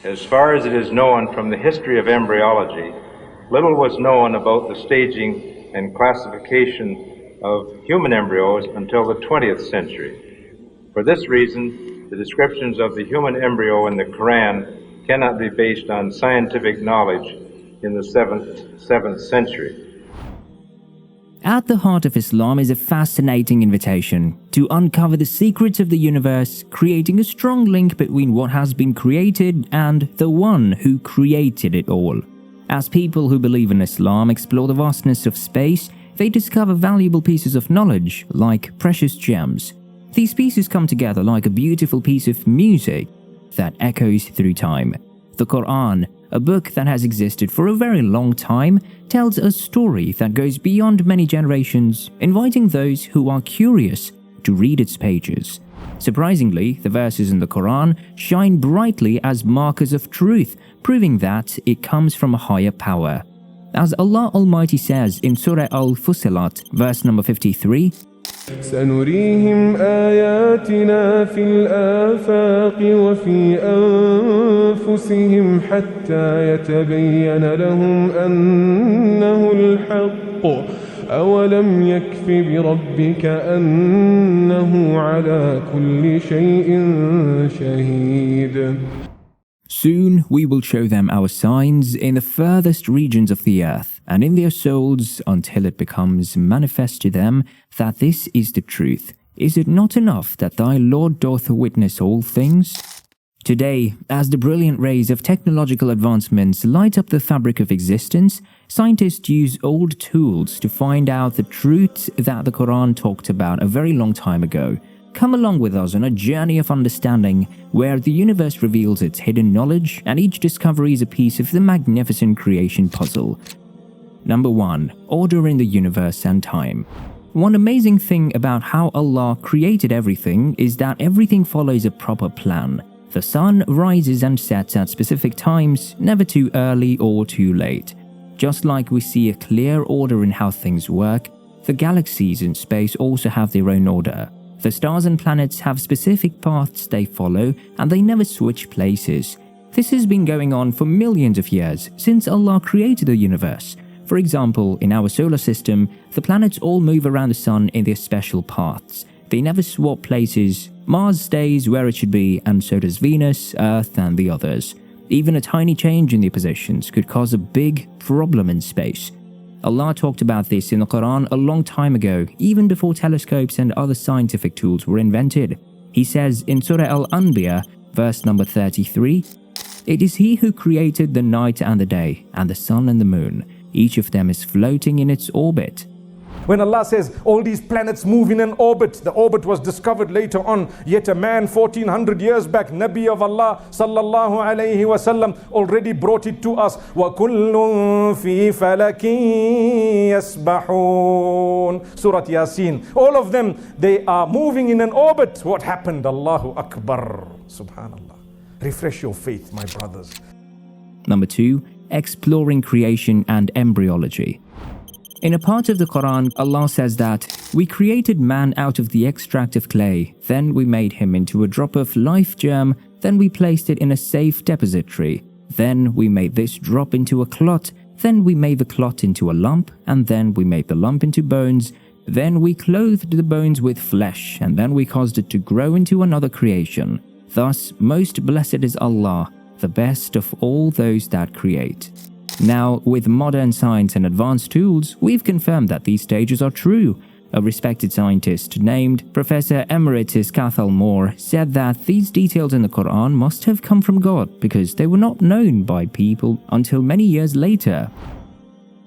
As far as it is known from the history of embryology, little was known about the staging and classification of human embryos until the 20th century. For this reason, the descriptions of the human embryo in the Quran cannot be based on scientific knowledge in the 7th century. At the heart of Islam is a fascinating invitation to uncover the secrets of the universe, creating a strong link between what has been created and the one who created it all. As people who believe in Islam explore the vastness of space, they discover valuable pieces of knowledge like precious gems. These pieces come together like a beautiful piece of music that echoes through time. The Quran, a book that has existed for a very long time, tells a story that goes beyond many generations, inviting those who are curious to read its pages. Surprisingly, the verses in the Quran shine brightly as markers of truth, proving that it comes from a higher power. As Allah Almighty says in Surah Al-Fussilat, verse number 53, سنريهم آياتنا في الآفاق وفي أنفسهم حتى يتبين لهم أنه الحق أولم يكف بربك أنه على كل شيء شهيد. Soon we will show them our signs in the furthest regions of the earth and in their souls until it becomes manifest to them that this is the truth. Is it not enough that thy Lord doth witness all things? Today, as the brilliant rays of technological advancements light up the fabric of existence, scientists use old tools to find out the truths that the Quran talked about a very long time ago. Come along with us on a journey of understanding where the universe reveals its hidden knowledge and each discovery is a piece of the magnificent creation puzzle. Number 1. Order in the universe and time. One amazing thing about how Allah created everything is that everything follows a proper plan. The sun rises and sets at specific times, never too early or too late. Just like we see a clear order in how things work, the galaxies in space also have their own order. The stars and planets have specific paths they follow and they never switch places. This has been going on for millions of years since Allah created the universe. For example, in our solar system, the planets all move around the sun in their special paths. They never swap places. Mars stays where it should be, and so does Venus, Earth, and the others. Even a tiny change in their positions could cause a big problem in space. Allah talked about this in the Quran a long time ago, even before telescopes and other scientific tools were invented. He says in Surah Al-Anbiya, verse number 33, "It is He who created the night and the day, and the sun and the moon. Each of them is floating in its orbit." When Allah says all these planets move in an orbit, the orbit was discovered later on. Yet a man 1400 years back, Nabi of Allah sallallahu alayhi wasallam, already brought it to us. وَكُلٌّ فِي فَلَكٍ يَسْبَحُونَ. Surah Yasin. All of them, they are moving in an orbit. What happened? Allahu Akbar. Subhanallah. Refresh your faith, my brothers. Number 2. Exploring creation and embryology. In a part of the Quran, Allah says that we created man out of the extract of clay, then we made him into a drop of life germ, then we placed it in a safe depository, then we made this drop into a clot, then we made the clot into a lump, and then we made the lump into bones, then we clothed the bones with flesh, and then we caused it to grow into another creation. Thus, most blessed is Allah, the best of all those that create. Now, with modern science and advanced tools, we've confirmed that these stages are true. A respected scientist named Professor Emeritus Cathal Moore said that these details in the Quran must have come from God because they were not known by people until many years later.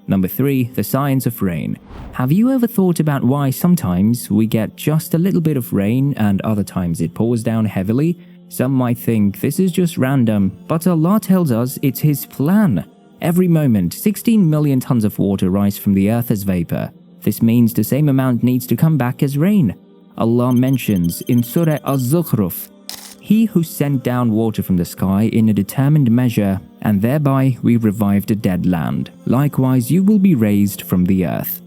Number 3. The science of rain. Have you ever thought about why sometimes we get just a little bit of rain and other times it pours down heavily? Some might think this is just random, but Allah tells us it's His plan. Every moment, 16 million tons of water rise from the earth as vapor. This means the same amount needs to come back as rain. Allah mentions in Surah Az-Zukhruf, He who sent down water from the sky in a determined measure, and thereby we revived a dead land. Likewise, you will be raised from the earth.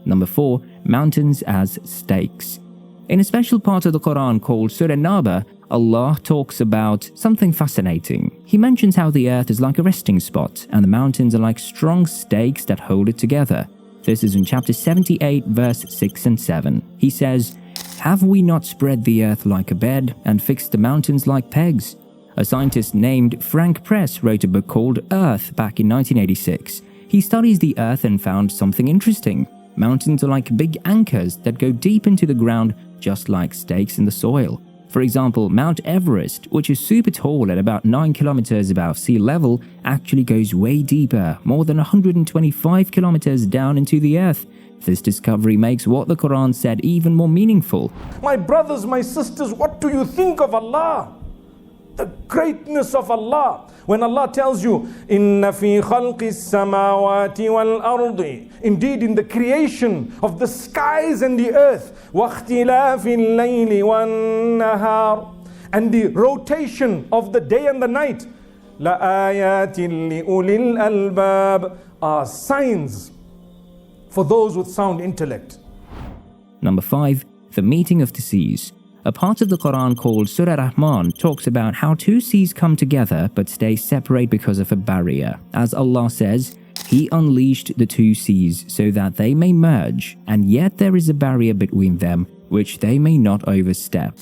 Number 4. Mountains as stakes. In a special part of the Quran called Surah Naba, Allah talks about something fascinating. He mentions how the earth is like a resting spot and the mountains are like strong stakes that hold it together. This is in chapter 78, verse 6 and 7. He says, "Have we not spread the earth like a bed and fixed the mountains like pegs?" A scientist named Frank Press wrote a book called Earth back in 1986. He studies the earth and found something interesting. Mountains are like big anchors that go deep into the ground, just like stakes in the soil. For example, Mount Everest, which is super tall at about 9 kilometers above sea level, actually goes way deeper, more than 125 kilometers down into the earth. This discovery makes what the Quran said even more meaningful. My brothers, my sisters, what do you think of Allah? The greatness of Allah. When Allah tells you, "Inna fi khalqis samawati wal ardi," indeed in the creation of the skies and the earth, وَاخْتِلَافِ اللَّيْلِ وَالنَّهَارِ, and the rotation of the day and the night, لَآيَاتٍ لِأُولِي الْأَلْبَابِ, are signs for those with sound intellect. Number 5. The meeting of the seas. A part of the Quran called Surah Rahman talks about how two seas come together but stay separate because of a barrier. As Allah says, He unleashed the two seas so that they may merge, and yet there is a barrier between them which they may not overstep.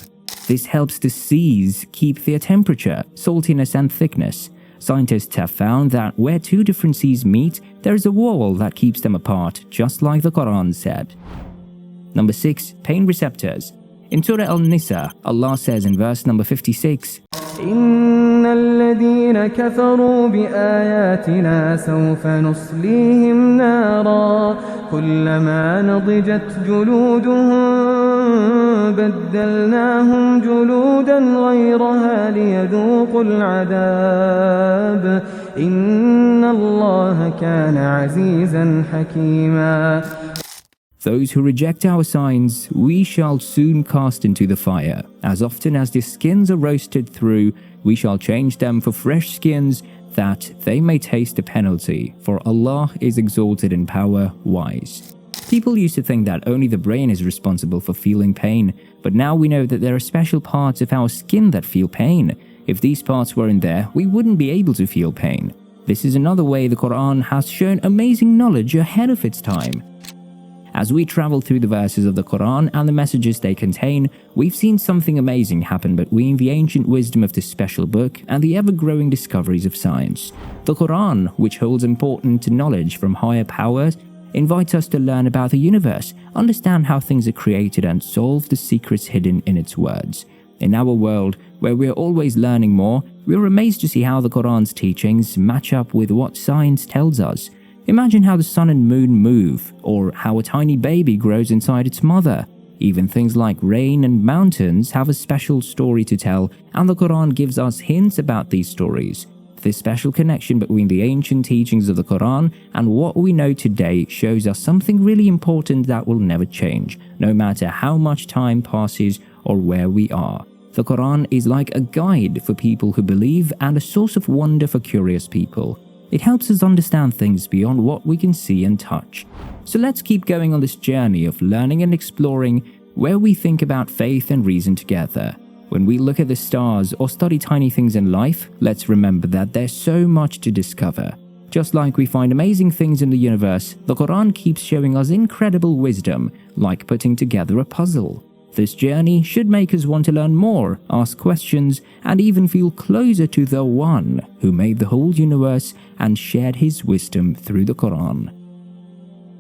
This helps the seas keep their temperature, saltiness and thickness. Scientists have found that where two different seas meet, there is a wall that keeps them apart, just like the Quran said. Number 6. Pain receptors. In Surah Al-Nisa, Allah says in verse number 56, إن الذين كفروا بآياتنا سوف نصليهم نارا كلما نضجت جلودهم بدلناهم جلودا غيرها ليذوقوا العذاب إن الله كان عزيزا حكيما. Those who reject our signs, we shall soon cast into the fire. As often as their skins are roasted through, we shall change them for fresh skins, that they may taste the penalty. For Allah is exalted in power, wise. People used to think that only the brain is responsible for feeling pain, but now we know that there are special parts of our skin that feel pain. If these parts weren't there, we wouldn't be able to feel pain. This is another way the Quran has shown amazing knowledge ahead of its time. As we travel through the verses of the Quran and the messages they contain, we've seen something amazing happen between the ancient wisdom of this special book and the ever-growing discoveries of science. The Quran, which holds important knowledge from higher powers, invites us to learn about the universe, understand how things are created and solve the secrets hidden in its words. In our world, where we're always learning more, we're amazed to see how the Quran's teachings match up with what science tells us. Imagine how the sun and moon move, or how a tiny baby grows inside its mother. Even things like rain and mountains have a special story to tell, and the Quran gives us hints about these stories. This special connection between the ancient teachings of the Quran and what we know today shows us something really important that will never change, no matter how much time passes or where we are. The Quran is like a guide for people who believe and a source of wonder for curious people. It helps us understand things beyond what we can see and touch. So let's keep going on this journey of learning and exploring where we think about faith and reason together. When we look at the stars or study tiny things in life, let's remember that there's so much to discover. Just like we find amazing things in the universe, the Quran keeps showing us incredible wisdom, like putting together a puzzle. This journey should make us want to learn more, ask questions, and even feel closer to the One who made the whole universe and shared his wisdom through the Quran.